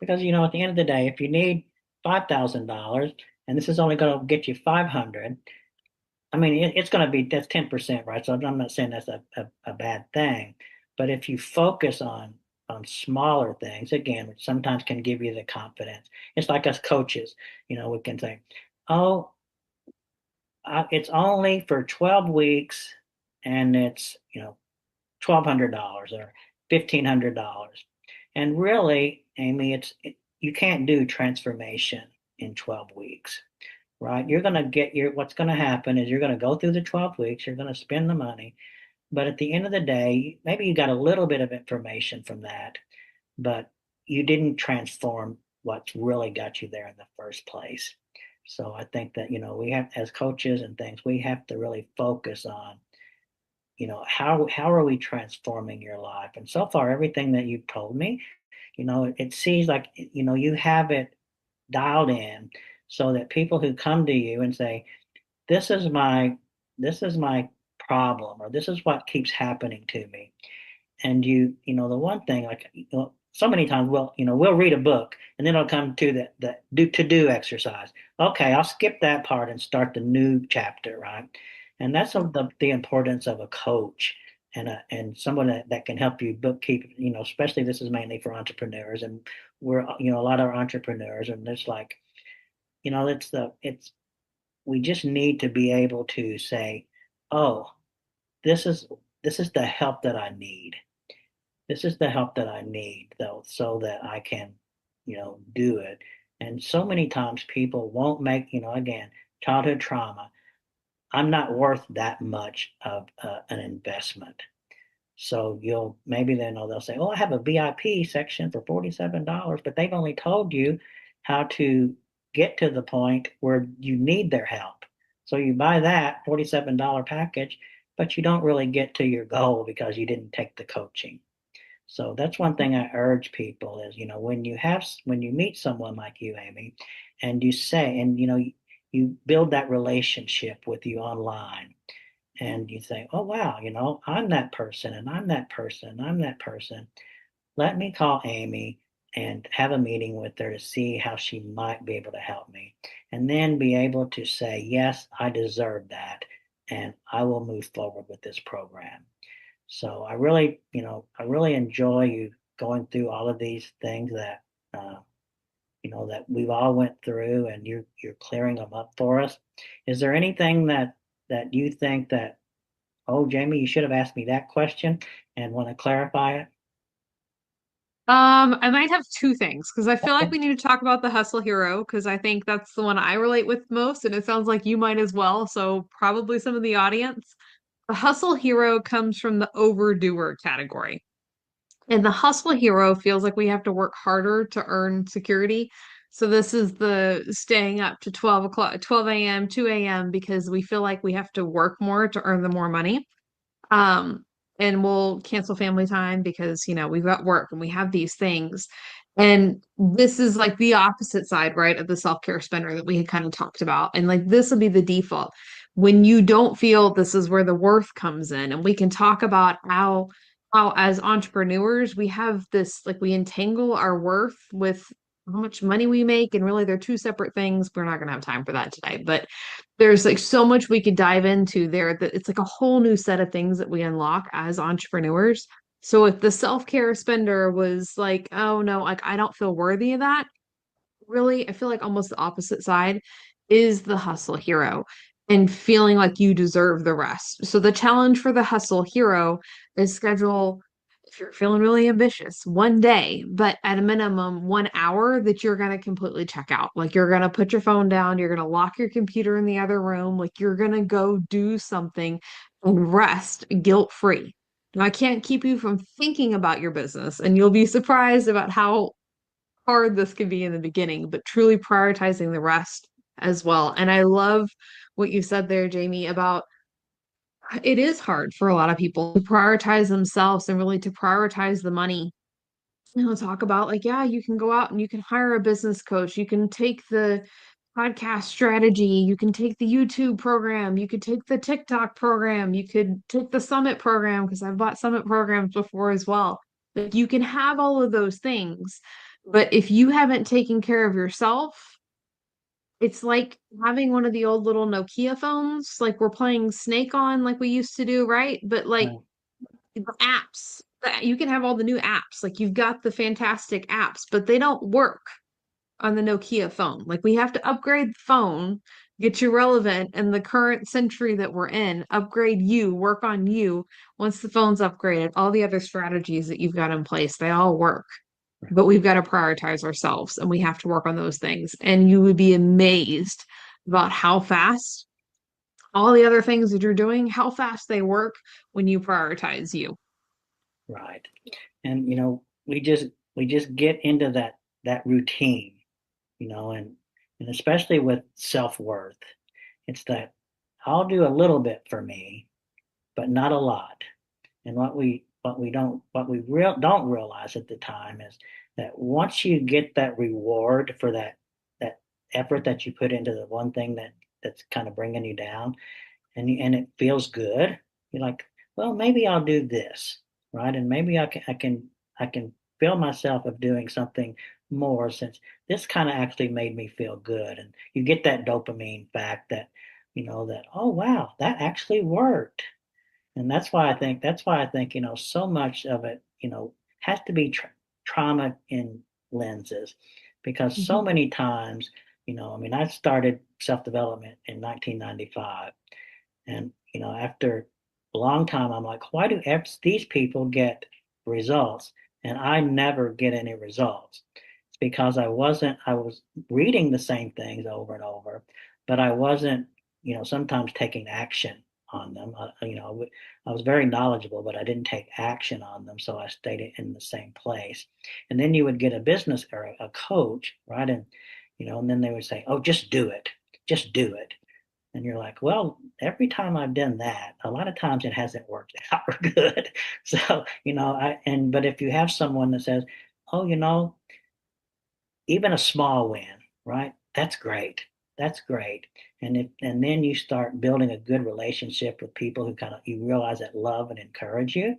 Because at the end of the day, if you need $5,000 and this is only going to get you 500, I mean it's going to be that's 10%, right? So I'm not saying that's a bad thing, but if you focus on smaller things, again, which sometimes can give you the confidence. It's like us coaches, we can say, "Oh, it's only for 12 weeks, and it's $1,200 or $1,500." And really, Aimee, you can't do transformation in 12 weeks, right? You're going to what's going to happen is you're going to go through the 12 weeks, you're going to spend the money, but at the end of the day, maybe you got a little bit of information from that, but you didn't transform what's really got you there in the first place. So I think that, we have, as coaches and things, we have to really focus on how are we transforming your life. And so far everything that you've told me, it seems like you have it dialed in so that people who come to you and say, this is my problem, or this is what keeps happening to me. And the one thing, like, so many times we'll read a book and then it'll come to the do exercise. Okay, I'll skip that part and start the new chapter, right? And that's of the importance of a coach and someone that can help you bookkeep, especially this is mainly for entrepreneurs, and we're a lot of entrepreneurs, and it's like, it's we just need to be able to say, oh, this is this is the help that I need. This is the help that I need, though, so that I can, do it. And so many times people won't make, again, childhood trauma. I'm not worth that much of an investment. So you'll maybe then they'll say, "Oh, I have a VIP section for $47," but they've only told you how to get to the point where you need their help. So you buy that $47 package, but you don't really get to your goal because you didn't take the coaching. So that's one thing I urge people is, when you meet someone like you, Aimee, and you say, and you build that relationship with you online and you think, oh, wow, I'm that person and I'm that person and I'm that person. Let me call Aimee and have a meeting with her to see how she might be able to help me. And then be able to say, yes, I deserve that. And I will move forward with this program. So I really enjoy you going through all of these things that we've all went through and you're clearing them up for us. Is there anything that you think that, oh, Jamie, you should have asked me that question and want to clarify it? I might have two things because I feel like we need to talk about the hustle hero because I think that's the one I relate with most, and it sounds like you might as well. So probably some of the audience. The hustle hero comes from the overdoer category. And the hustle hero feels like we have to work harder to earn security. So this is the staying up to 12 o'clock, 12 a.m., 2 a.m. because we feel like we have to work more to earn the more money. Um, and we'll cancel family time because, we've got work and we have these things. And this is like the opposite side, right, of the self-care spender that we had kind of talked about. And like this will be the default. When you don't feel this is where the worth comes in, and we can talk about how as entrepreneurs we have this like we entangle our worth with how much money we make, and really they're two separate things. We're not gonna have time for that today, but there's like so much we could dive into there that it's like a whole new set of things that we unlock as entrepreneurs. So if the self-care spender was like, oh no, like I don't feel worthy of that, really, I feel like almost the opposite side is the hustle hero and feeling like you deserve the rest. So the challenge for the hustle hero is schedule, if you're feeling really ambitious, one day, but at a minimum 1 hour that you're going to completely check out. Like you're going to put your phone down, you're going to lock your computer in the other room, like you're going to go do something and rest guilt free. Now, I can't keep you from thinking about your business, and you'll be surprised about how hard this can be in the beginning, but truly prioritizing the rest as well. And I love what you said there, Jamie, about it is hard for a lot of people to prioritize themselves and really to prioritize the money. Talk about like, yeah, you can go out and you can hire a business coach, you can take the podcast strategy, you can take the YouTube program, you could take the TikTok program, you could take the summit program because I've bought summit programs before as well. Like you can have all of those things, but if you haven't taken care of yourself, it's like having one of the old little Nokia phones, like we're playing Snake on like we used to do, right? But like Right. the apps that you can have all the new apps, like you've got the fantastic apps, but they don't work on the Nokia phone. Like we have to upgrade the phone, get you relevant in the current century that we're in, upgrade you, work on you. Once the phone's upgraded, all the other strategies that you've got in place, they all work. But we've got to prioritize ourselves and we have to work on those things. And you would be amazed about how fast all the other things that you're doing, how fast they work when you prioritize you. Right. And we just get into that routine, and especially with self-worth. It's that I'll do a little bit for me, but not a lot. And what we don't realize at the time is that once you get that reward for that effort that you put into the one thing that's kind of bringing you down, and it feels good, you're like, well, maybe I'll do this, right? And maybe I can feel myself of doing something more since this kind of actually made me feel good. And you get that dopamine fact that, that, oh wow, that actually worked. And that's why I think, so much of it, has to be trauma in lenses, because so Mhm. many times, I mean, I started self-development in 1995, and, after a long time, I'm like, why do these people get results and I never get any results? because I was reading the same things over and over, but I wasn't, sometimes taking action on them. I was very knowledgeable, but I didn't take action on them. So I stayed in the same place. And then you would get a business or a coach, right? And then they would say, oh, just do it. And you're like, well, every time I've done that, a lot of times it hasn't worked out good. So, but if you have someone that says, oh, even a small win, right? That's great. That's great. And then you start building a good relationship with people who kind of you realize that love and encourage you.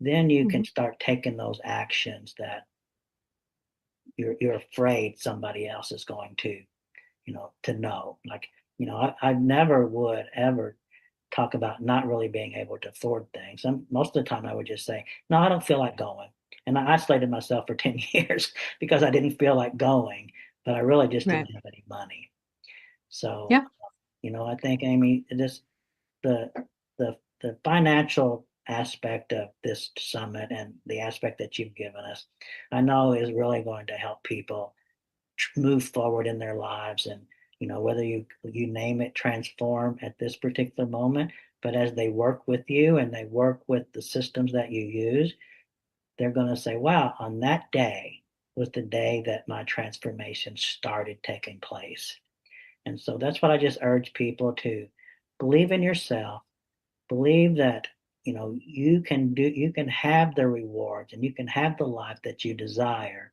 Then you can Mhm. start taking those actions that you're afraid somebody else is going to know. Like, I never would ever talk about not really being able to afford things. And most of the time I would just say, no, I don't feel like going. And I isolated myself for 10 years because I didn't feel like going, but I really just Right. didn't have any money. So, Yeah. I think, Aimee, the the financial aspect of this summit and the aspect that you've given us, I know is really going to help people move forward in their lives. And whether you name it transform at this particular moment, but as they work with you and they work with the systems that you use, they're going to say, wow, on that day was the day that my transformation started taking place. And so that's what I just urge people to believe in yourself, believe that you can have the rewards and you can have the life that you desire.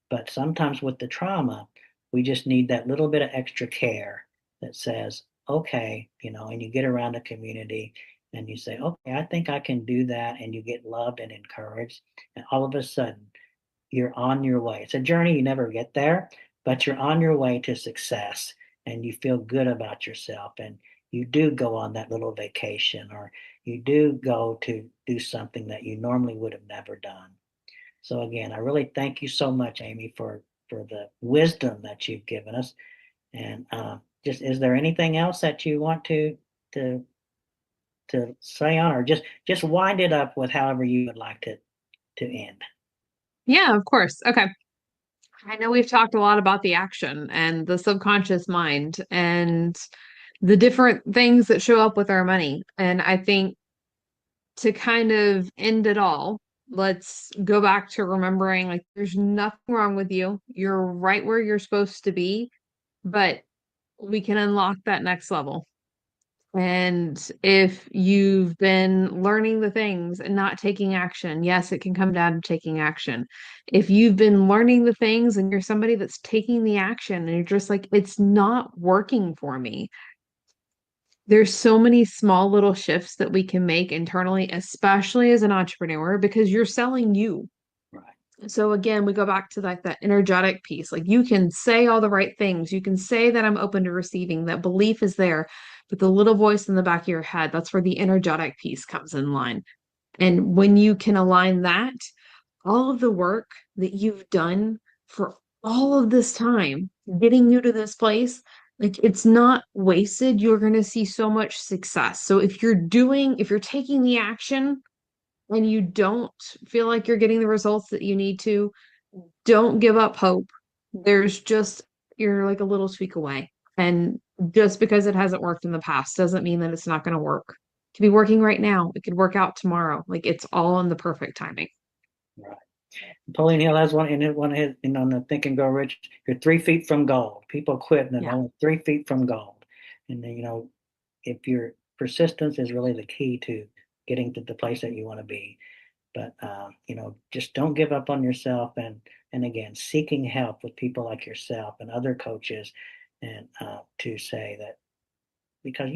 But sometimes with the trauma, we just need that little bit of extra care that says, okay, and you get around a community and you say, okay, I think I can do that. And you get loved and encouraged. And all of a sudden, you're on your way. It's a journey, you never get there, but you're on your way to success and you feel good about yourself. And you do go on that little vacation or you do go to do something that you normally would have never done. So again, I really thank you so much, Aimee, for the wisdom that you've given us. And just is there anything else that you want to to say on, or just wind it up with however you would like to end? Yeah, of course. Okay. I know we've talked a lot about the action and the subconscious mind and the different things that show up with our money. And I think to kind of end it all, let's go back to remembering like there's nothing wrong with you. You're right where you're supposed to be, but we can unlock that next level. And if you've been learning the things and not taking action, yes, it can come down to taking action. If you've been learning the things and you're somebody that's taking the action and you're just like, it's not working for me, there's so many small little shifts that we can make internally, especially as an entrepreneur, because you're selling you. Right, So again, we go back to like that energetic piece. Like you can say all the right things. You can say that I'm open to receiving, that belief is there, but the little voice in the back of your head, that's where the energetic piece comes in line. And when you can align that, all of the work that you've done for all of this time, getting you to this place, like it's not wasted. You're going to see so much success. So if you're taking the action and you don't feel like you're getting the results that you need to, don't give up hope. There's just, you're like a little tweak away. And just because it hasn't worked in the past doesn't mean that it's not going to work. It could be working right now. It could work out tomorrow. Like it's all in the perfect timing. right. Napoleon Hill has one of his, on the Think and Grow Rich. You're 3 feet from gold. People quit and they're Yeah, only 3 feet from gold. And then, if your persistence is really the key to getting to the place that you want to be. But just don't give up on yourself, and again, seeking help with people like yourself and other coaches, and to say that, because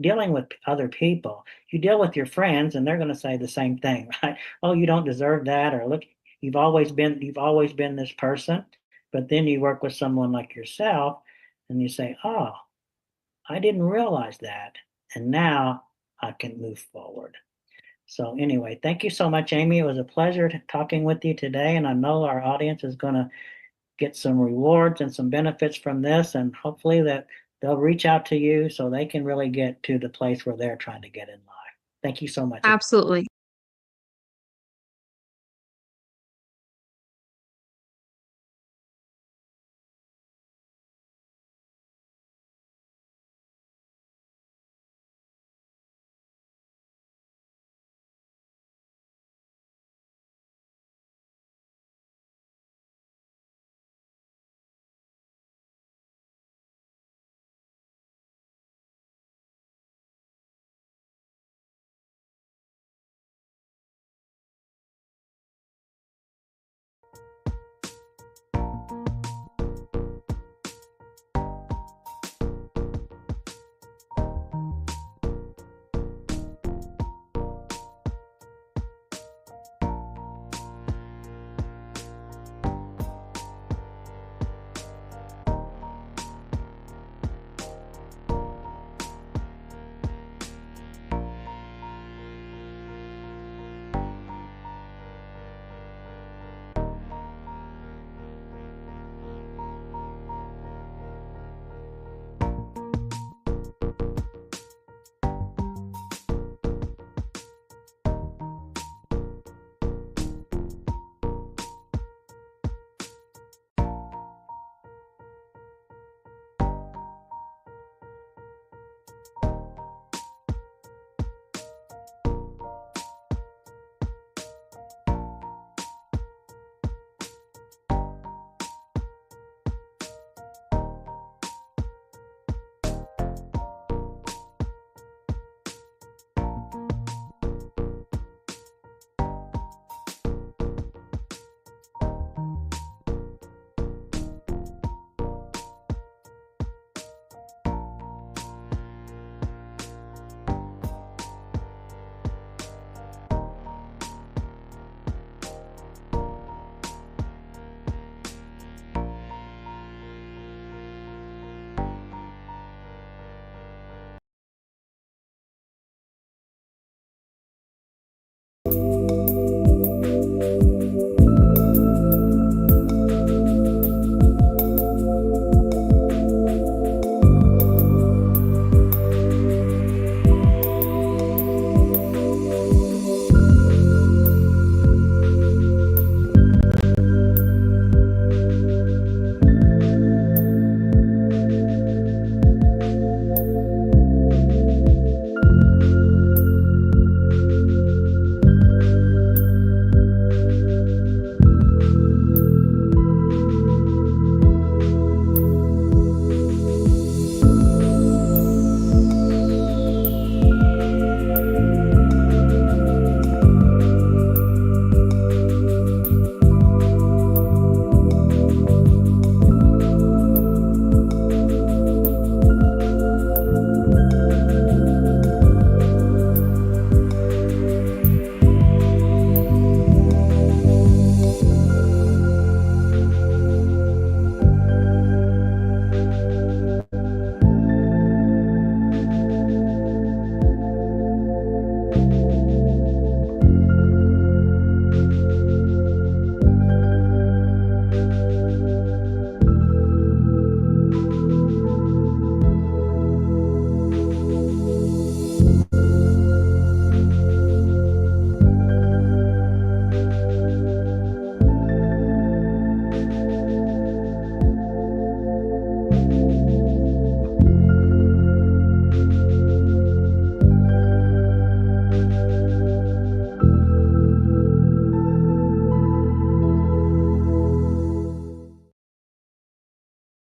dealing with other people, you deal with your friends and they're going to say the same thing, right? Oh, you don't deserve that, or look, you've always been this person. But then you work with someone like yourself and you say, oh, I didn't realize that, and now I can move forward. So anyway, thank you so much, Aimee. It was a pleasure talking with you today, and I know our audience is going to get some rewards and some benefits from this, and hopefully that they'll reach out to you so they can really get to the place where they're trying to get in life. Thank you so much again. absolutely.